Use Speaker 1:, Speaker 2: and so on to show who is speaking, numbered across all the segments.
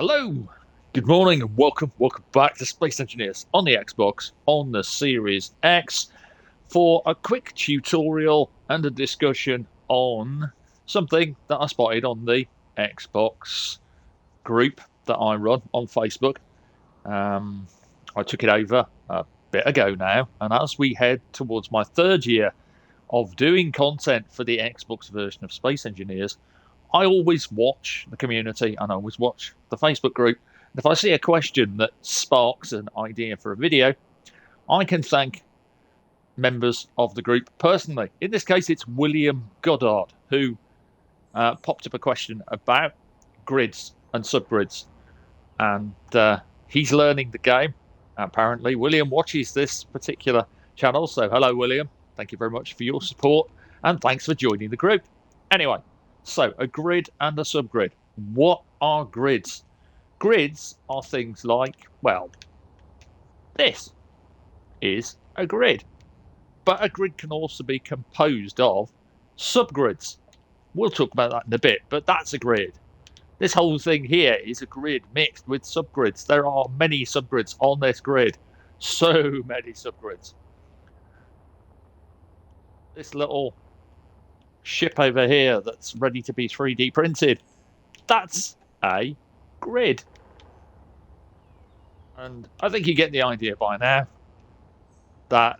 Speaker 1: Hello, good morning, and welcome back to Space Engineers on the Xbox on the Series X for a quick tutorial and a discussion on something that I spotted on the Xbox group that I run on Facebook. I took it over a bit ago now, and as we head towards my third year of doing content for the Xbox version of Space Engineers, I always watch the community and I always watch the Facebook group. And if I see a question that sparks an idea for a video, I can thank members of the group personally. In this case, it's William Goddard, who popped up a question about grids and subgrids. And he's learning the game, apparently. William watches this particular channel. So hello, William. Thank you very much for your support. And thanks for joining the group. Anyway. So, a grid and a subgrid. What are grids? Grids are things like, well, this is a grid. But a grid can also be composed of subgrids. We'll talk about that in a bit, but that's a grid. This whole thing here is a grid mixed with subgrids. There are many subgrids on this grid. So many subgrids. This little ship over here that's ready to be 3D printed, that's a grid. And I think you get the idea by now that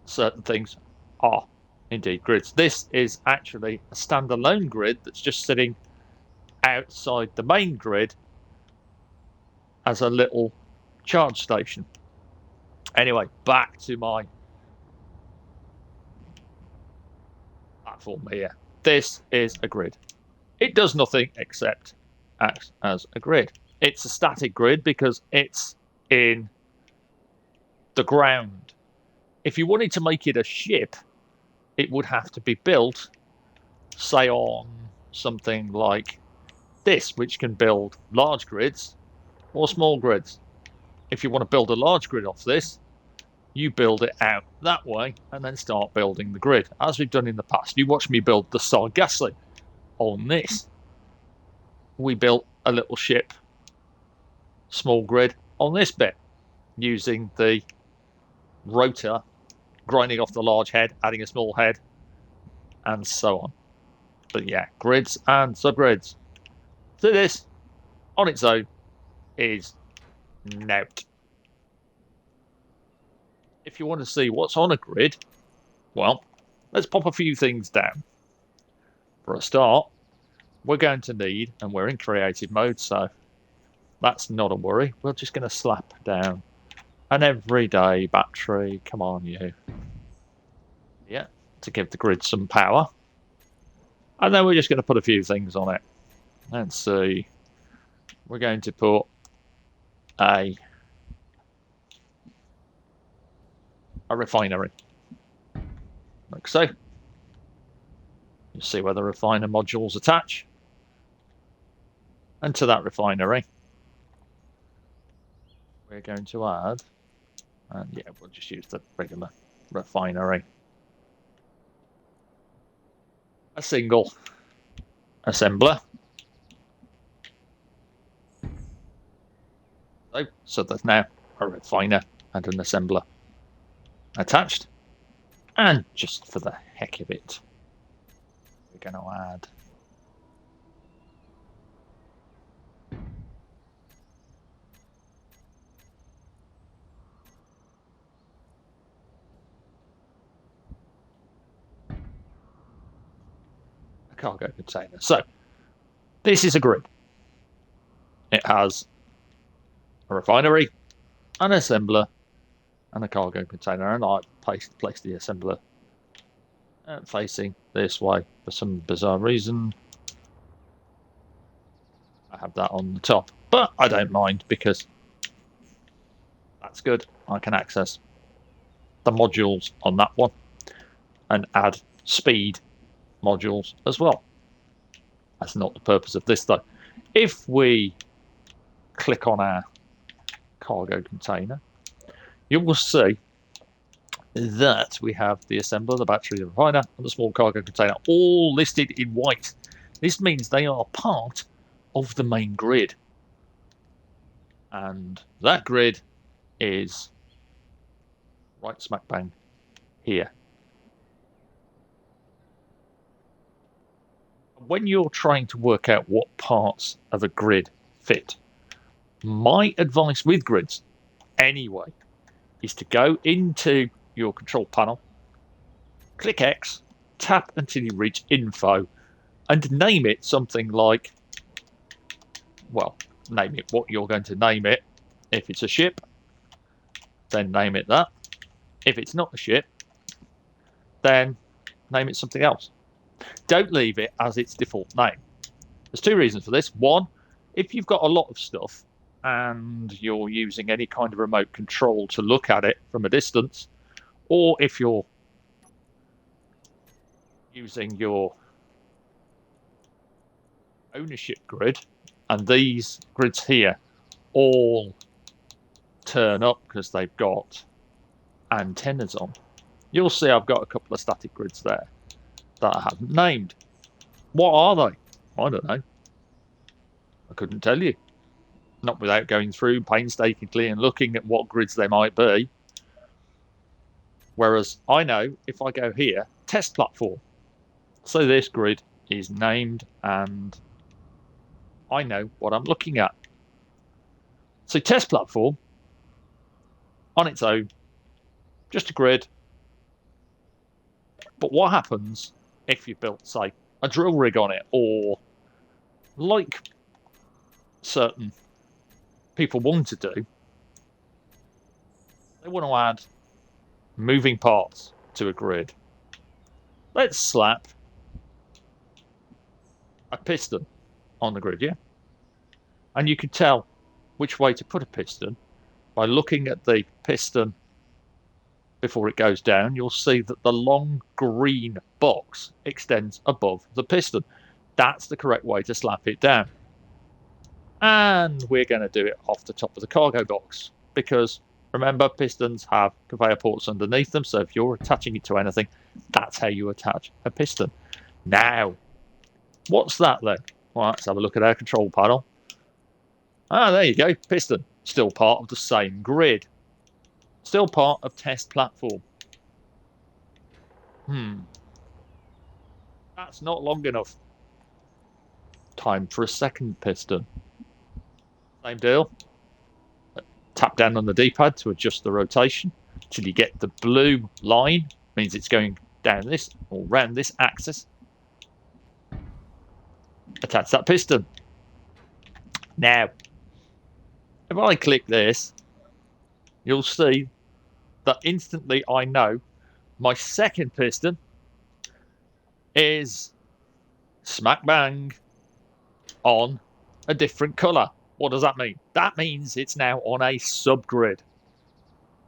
Speaker 1: certain things are indeed grids. This is actually a standalone grid that's just sitting outside the main grid as a little charge station. Anyway, back to my platform here. This is a grid. It does nothing except act as a grid. It's a static grid because it's in the ground. If you wanted to make it a ship, it would have to be built, say, on something like this, which can build large grids or small grids. If you want to build a large grid off this, you build it out that way and then start building the grid, as we've done in the past. You watch me build the Sargassy on this. We built a little ship, small grid, on this bit, using the rotor, grinding off the large head, adding a small head, and so on. But yeah, grids and subgrids. So this, on its own, is nout. If you want to see what's on a grid, well, let's pop a few things down. For a start, we're going to need, and we're in creative mode, so that's not a worry. We're just going to slap down an everyday battery. Come on, you. Yeah, to give the grid some power. And then we're just going to put a few things on it. Let's see. We're going to put a refinery, like so. You see where the refiner modules attach, and to that refinery we're going to add, and yeah, we'll just use the regular refinery, a single assembler. So there's now a refiner and an assembler attached, and just for the heck of it, we're going to add a cargo container. So this is a grid. It has a refinery, an assembler, and a cargo container, and I placed the assembler facing this way for some bizarre reason. I have that on the top, but I don't mind because that's good. I can access the modules on that one and add speed modules as well. That's not the purpose of this though. If we click on our cargo container, you will see that we have the assembler, the battery, the refiner, and the small cargo container all listed in white. This means they are part of the main grid. And that grid is right smack bang here. When you're trying to work out what parts of a grid fit, my advice with grids, anyway, is to go into your control panel, click X, tap until you reach info, and name it something like, well, name it what you're going to name it. If it's a ship, then name it that. If it's not a ship, then name it something else. Don't leave it as its default name. There's two reasons for this. One, if you've got a lot of stuff and you're using any kind of remote control to look at it from a distance, or if you're using your ownership grid and these grids here all turn up because they've got antennas on, you'll see I've got a couple of static grids there that I haven't named. What are they? I don't know. I couldn't tell you. Not without going through painstakingly and looking at what grids they might be. Whereas I know if I go here, test platform. So this grid is named and I know what I'm looking at. So test platform on its own, just a grid. But what happens if you built, say, a drill rig on it, or like certain people want to do, they want to add moving parts to a grid. Let's slap a piston on the grid, yeah? And you can tell which way to put a piston by looking at the piston before it goes down. You'll see that the long green box extends above the piston. That's the correct way to slap it down. And we're going to do it off the top of the cargo box because remember, pistons have conveyor ports underneath them, so if you're attaching it to anything, that's how you attach a piston. Now, what's that then? Well, let's have a look at our control panel. Ah, there you go, piston. Still part of the same grid. Still part of test platform. That's not long enough. Time for a second piston. Same deal. Tap down on the D-pad to adjust the rotation till you get the blue line. Means it's going down this or round this axis. Attach that piston. Now, if I click this, you'll see that instantly I know my second piston is smack bang on a different colour. What does that mean? That means it's now on a subgrid.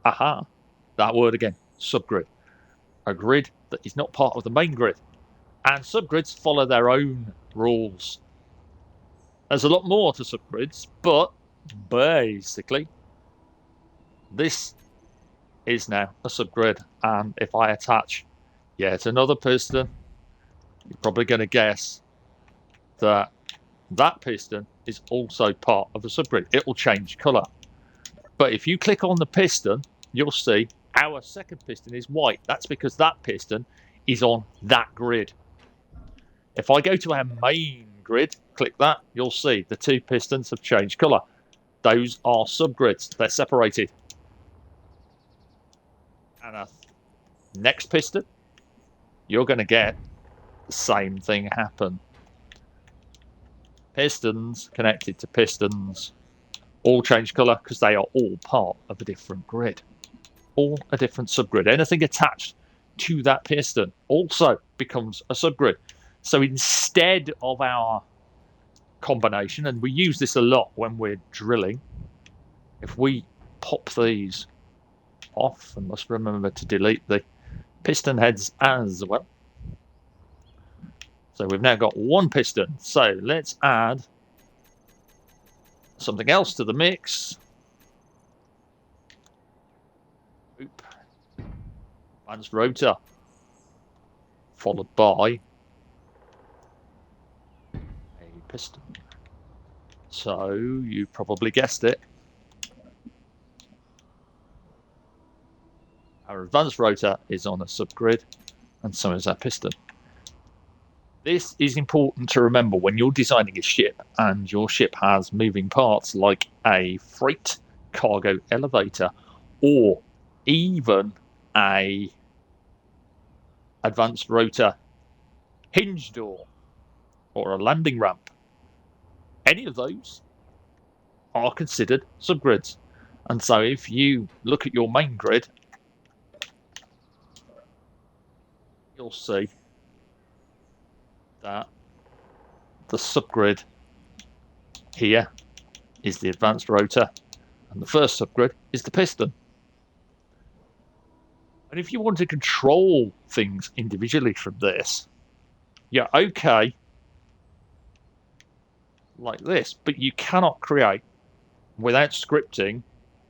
Speaker 1: Aha, that word again, subgrid. A grid that is not part of the main grid. And subgrids follow their own rules. There's a lot more to subgrids, but basically, this is now a subgrid. And if I attach yet another piston, you're probably going to guess that that piston is also part of a subgrid. It will change colour. But if you click on the piston, you'll see our second piston is white. That's because that piston is on that grid. If I go to our main grid, click that, you'll see the two pistons have changed colour. Those are subgrids. They're separated. And a next piston, you're going to get the same thing happen. Pistons connected to pistons all change colour because they are all part of a different grid. All a different subgrid. Anything attached to that piston also becomes a subgrid. So instead of our combination, and we use this a lot when we're drilling, if we pop these off, and must remember to delete the piston heads as well. So we've now got one piston. So let's add something else to the mix. Oop. Advanced rotor. Followed by a piston. So you probably guessed it. advanced rotor is on a subgrid, and so is our piston. This is important to remember when you're designing a ship and your ship has moving parts like a freight cargo elevator or even a advanced rotor hinge door or a landing ramp. Any of those are considered subgrids. And so if you look at your main grid, you'll see that the subgrid here is the advanced rotor and the first subgrid is the piston. And if you want to control things individually from this, you're okay like this, but you cannot create without scripting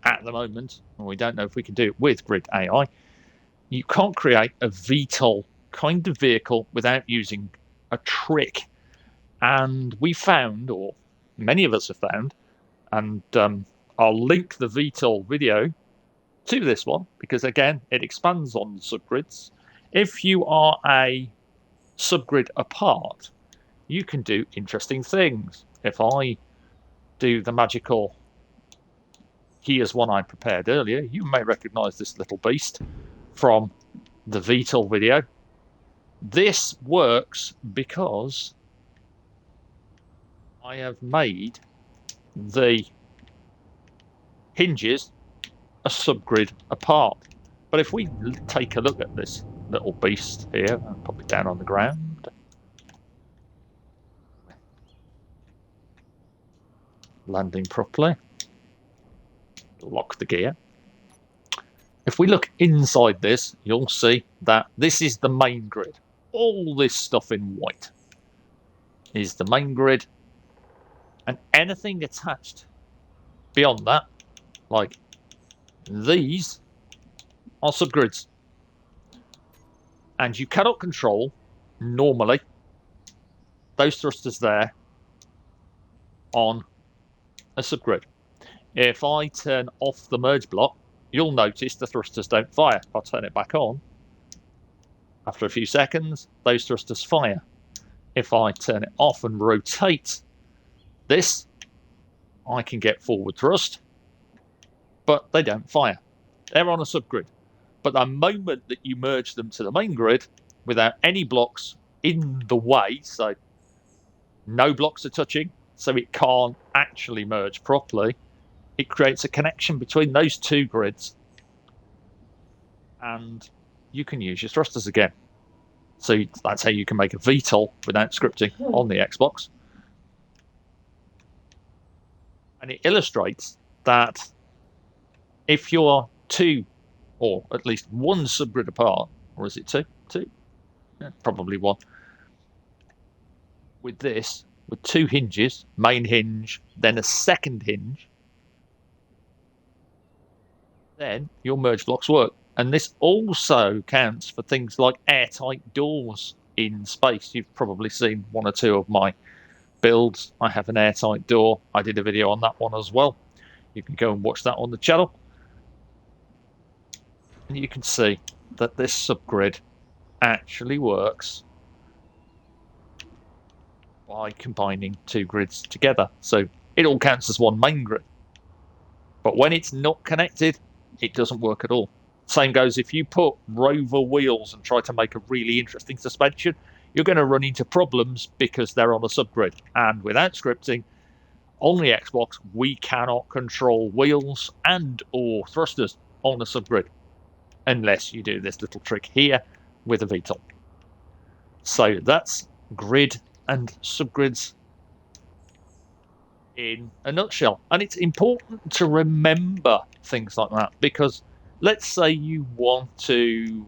Speaker 1: at the moment, and we don't know if we can do it with Grid AI, you can't create a VTOL kind of vehicle without using a trick. And we found, or many of us have found, and I'll link the VTOL video to this one because, again, it expands on subgrids. If you are a subgrid apart, you can do interesting things. If I do the magical, here's one I prepared earlier, you may recognize this little beast from the VTOL video. This works because I have made the hinges a subgrid apart. But if we take a look at this little beast here and pop it down on the ground, landing properly, lock the gear. If we look inside this, you'll see that this is the main grid. All this stuff in white is the main grid, and anything attached beyond that, like these, are subgrids. And you cannot control, normally, those thrusters there on a subgrid. If I turn off the merge block, you'll notice the thrusters don't fire. If I turn it back on, after a few seconds, those thrusters fire. If I turn it off and rotate this, I can get forward thrust, but they don't fire. They're on a subgrid. But the moment that you merge them to the main grid without any blocks in the way, so no blocks are touching, so it can't actually merge properly, it creates a connection between those two grids and you can use your thrusters again. So that's how you can make a VTOL without scripting on the Xbox. And it illustrates that if you're two, or at least one subgrid apart, or is it two? Two? Yeah, probably one. With this, with two hinges, main hinge, then a second hinge, then your merge blocks work. And this also counts for things like airtight doors in space. You've probably seen one or two of my builds. I have an airtight door. I did a video on that one as well. You can go and watch that on the channel. And you can see that this subgrid actually works by combining two grids together. So it all counts as one main grid. But when it's not connected, it doesn't work at all. Same goes if you put rover wheels and try to make a really interesting suspension, you're going to run into problems because they're on a subgrid. And without scripting, on the Xbox, we cannot control wheels and or thrusters on a subgrid unless you do this little trick here with a VTOL. So that's grid and subgrids in a nutshell. And it's important to remember things like that because let's say you want to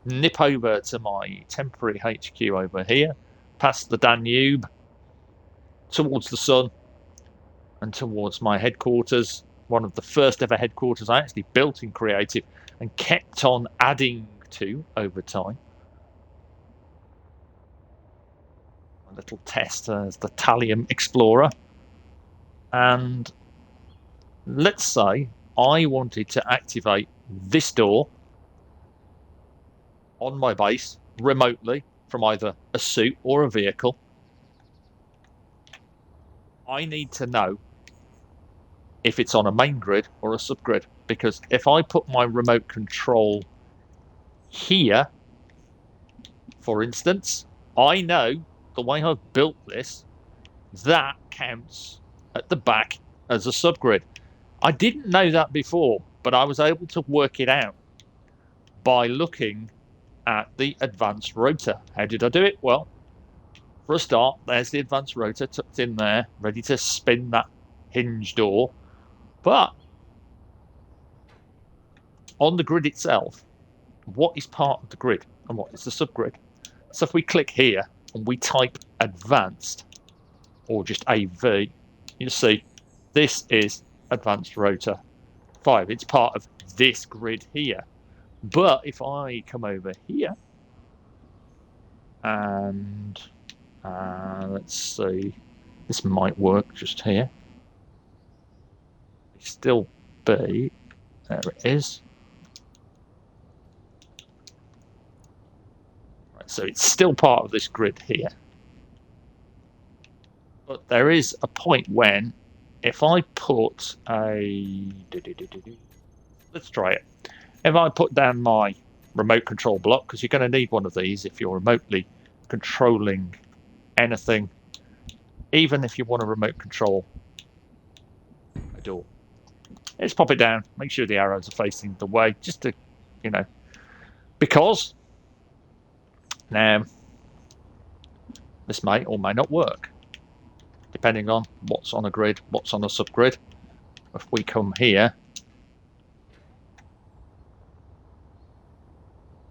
Speaker 1: nip over to my temporary HQ over here, past the Danube, towards the sun, and towards my headquarters, one of the first ever headquarters I actually built in Creative and kept on adding to over time. A little test as the Thallium Explorer. And let's say I wanted to activate this door on my base remotely from either a suit or a vehicle, I need to know if it's on a main grid or a subgrid. Because if I put my remote control here, for instance, I know the way I've built this, that counts at the back as a subgrid. I didn't know that before, but I was able to work it out by looking at the advanced rotor. How did I do it? Well, for a start, there's the advanced rotor tucked in there, ready to spin that hinge door. But on the grid itself, what is part of the grid and what is the subgrid? So if we click here and we type advanced or just AV, you see this is advanced rotor 5. It's part of this grid here. But if I come over here and let's see, this might work just here. Still be, there it is. Right, so it's still part of this grid here. But there is a point when, if I put a, let's try it. If I put down my remote control block, because you're going to need one of these if you're remotely controlling anything, even if you want to remote control a door. Let's pop it down, make sure the arrows are facing the way, just to, you know, because now this may or may not work, depending on what's on a grid, what's on a subgrid. If we come here,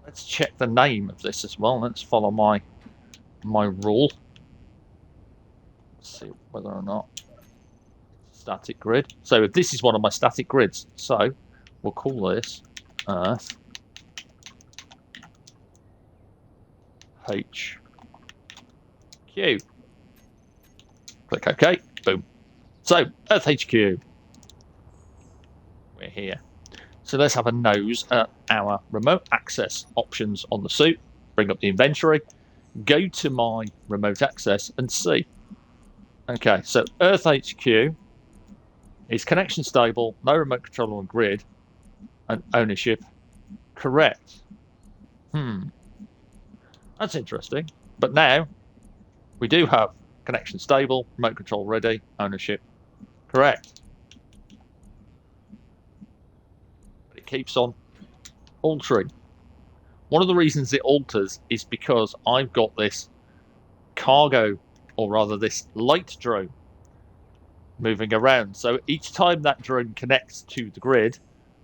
Speaker 1: let's check the name of this as well. Let's follow my rule. Let's see whether or not it's a static grid. So this is one of my static grids. So we'll call this Earth HQ. Click OK. Boom. So Earth HQ. We're here. So let's have a nose at our remote access options on the suit. Bring up the inventory. Go to my remote access and see. Okay, so Earth HQ is connection stable, no remote control on grid, and ownership correct. That's interesting. But now we do have connection stable, remote control ready, ownership correct. But it keeps on altering. One of the reasons it alters is because I've got this cargo, or rather this light drone, moving around. So each time that drone connects to the grid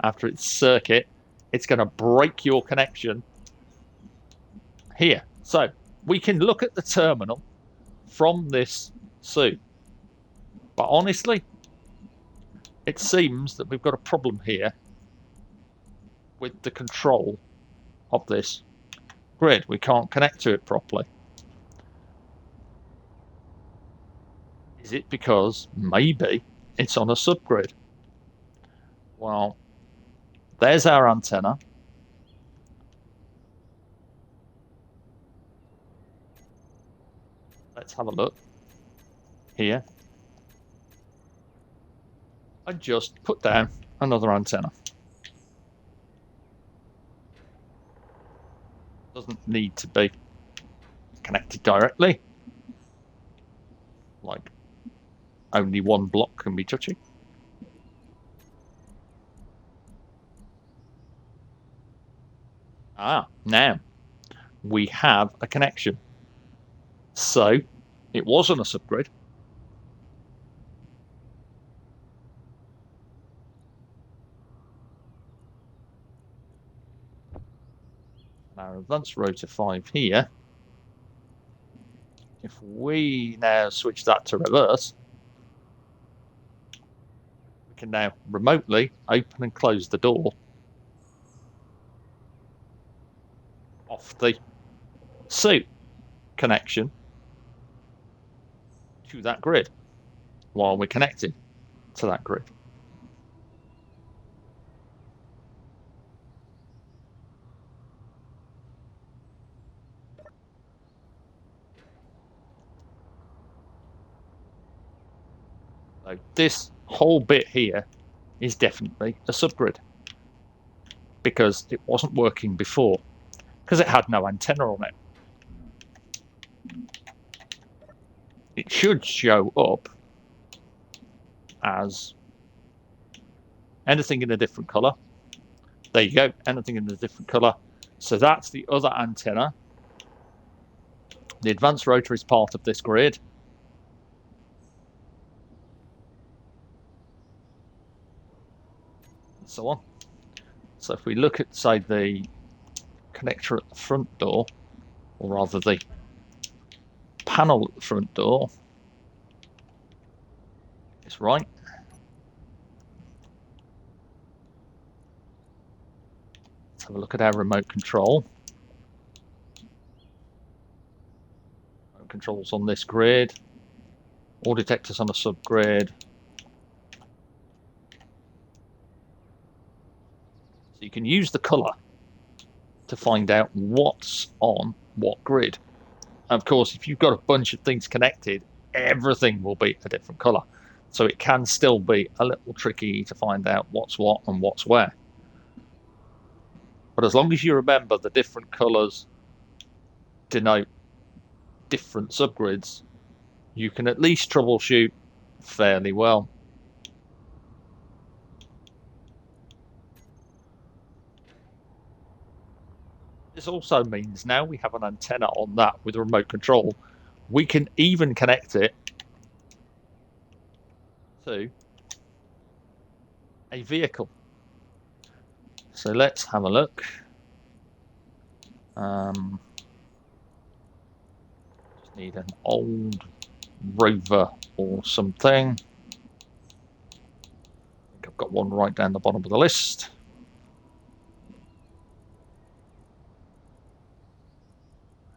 Speaker 1: after its circuit, it's going to break your connection here. So we can look at the terminal from this suit. But honestly, it seems that we've got a problem here with the control of this grid. We can't connect to it properly. Is it because maybe it's on a subgrid? Well, there's our antenna. Let's have a look here. I just put down another antenna. Doesn't need to be connected directly. Like, only one block can be touching. Now we have a connection. So it was on a subgrid. Our advanced rotor 5 here. If we now switch that to reverse, we can now remotely open and close the door off the suit connection to that grid while we're connected to that grid. So this whole bit here is definitely a subgrid because it wasn't working before because it had no antenna on it. It should show up as anything in a different color. There you go, anything in a different color. So that's the other antenna. The advanced rotor is part of this grid. And so on. So if we look at, say, the connector at the front door, or rather the panel at the front door, it's right. Let's have a look at our remote control. Remote controls on this grid. All detectors on a subgrid. So you can use the color to find out what's on what grid. Of course, if you've got a bunch of things connected, everything will be a different color. So it can still be a little tricky to find out what's what and what's where. But as long as you remember the different colors denote different subgrids, you can at least troubleshoot fairly well. This also means now we have an antenna on that with a remote control. We can even connect it to a vehicle. So let's have a look. Just need an old rover or something. I think I've got one right down the bottom of the list.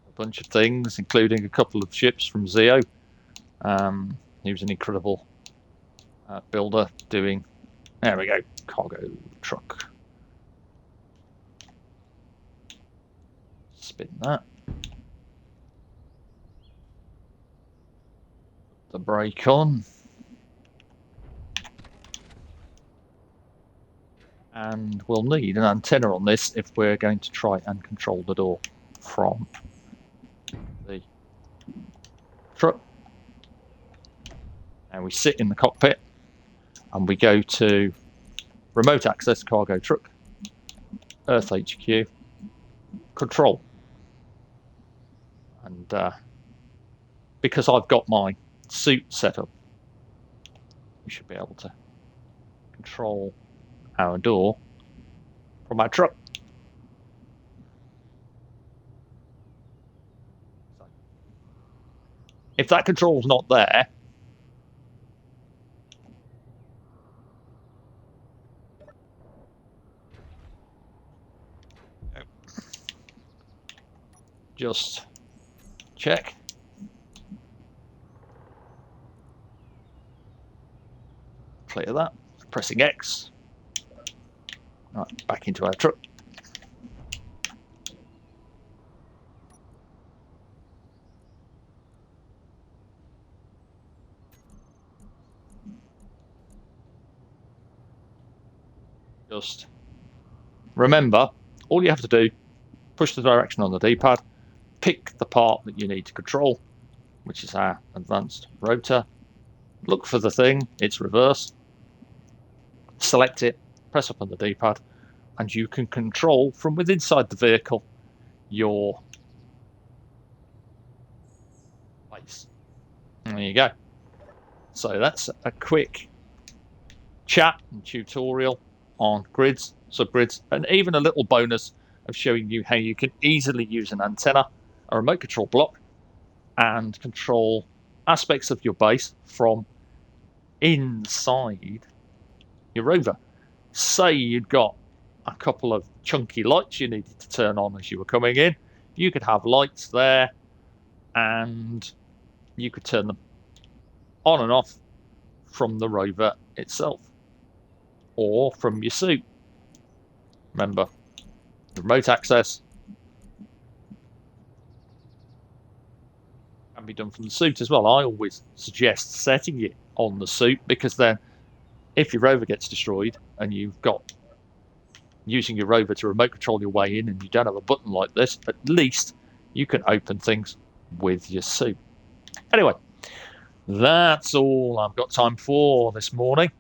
Speaker 1: A bunch of things, including a couple of ships from Zeo. He was an incredible builder doing, there we go, cargo truck. Spin that. The brake on. And we'll need an antenna on this if we're going to try and control the door from the truck. And we sit in the cockpit and we go to remote access cargo truck, Earth HQ, control. And because I've got my suit set up, we should be able to control our door from our truck. So, if that control's not there, just check. Clear that. Pressing X. Right, back into our truck. Just remember, all you have to do, push the direction on the D-pad, pick the part that you need to control, which is our advanced rotor, look for the thing, it's reverse, select it, press up on the D-pad, and you can control from within inside the vehicle your base. There you go. So that's a quick chat and tutorial on grids, subgrids, and even a little bonus of showing you how you can easily use an antenna, a remote control block, and control aspects of your base from inside your rover. Say you'd got a couple of chunky lights you needed to turn on as you were coming in. You could have lights there and you could turn them on and off from the rover itself or from your suit. Remember, remote access can be done from the suit as well. I always suggest setting it on the suit, because then if your rover gets destroyed and you've got using your rover to remote control your way in and you don't have a button like this, at least you can open things with your suit. Anyway, that's all I've got time for this morning.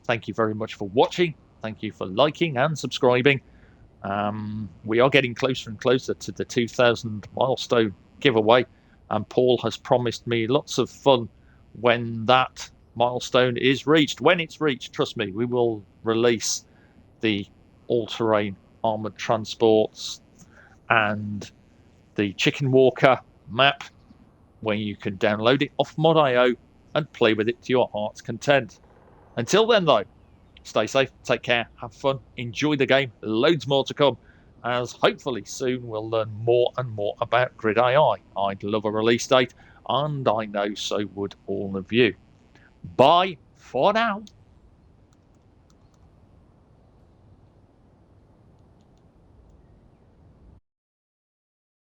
Speaker 1: Thank you very much for watching. Thank you for liking and subscribing. We are getting closer and closer to the 2,000 milestone giveaway, and Paul has promised me lots of fun when that milestone is reached. When it's reached, trust me, we will release the all-terrain armored transports and the Chicken Walker map, where you can download it off Mod.io and play with it to your heart's content. Until then, though, stay safe, take care, have fun, enjoy the game. Loads more to come, as hopefully soon we'll learn more and more about Grid AI. I'd love a release date, and I know so would all of you. Bye for now.